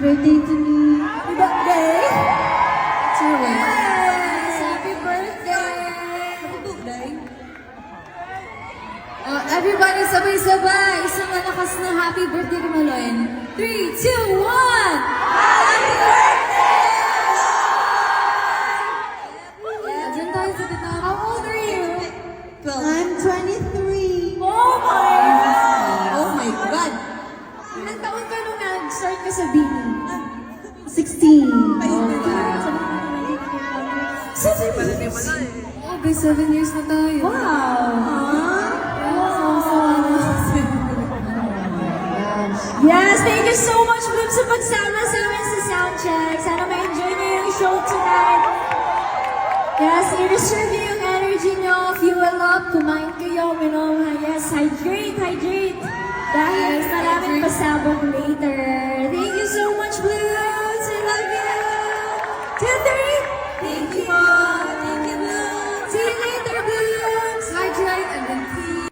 birthday to me. Happy birthday! Cheers. Yes! Happy birthday! Happy birthday! Oh, everybody, sabay-sabay. Isang malakas na happy birthday kumaloyin. 3, 2, 1! Happy birthday! Yeah, dyan tayo sa gitara. How old are you? 12. I'm 23. Oh my God! Ilang taon ka nung nag-start ka sa Bini? 16. Okay, 7 years na tayo. Yes, thank you so much Blum sa pagsama sa amin sa Soundcheck. Sana ma-enjoy niyo yung show tonight. Yes, i-reserve niyo yung energy niyo, fuel up, kumain kayo, minom. Yes, hydrate, hydrate. Dahil maraming pasabog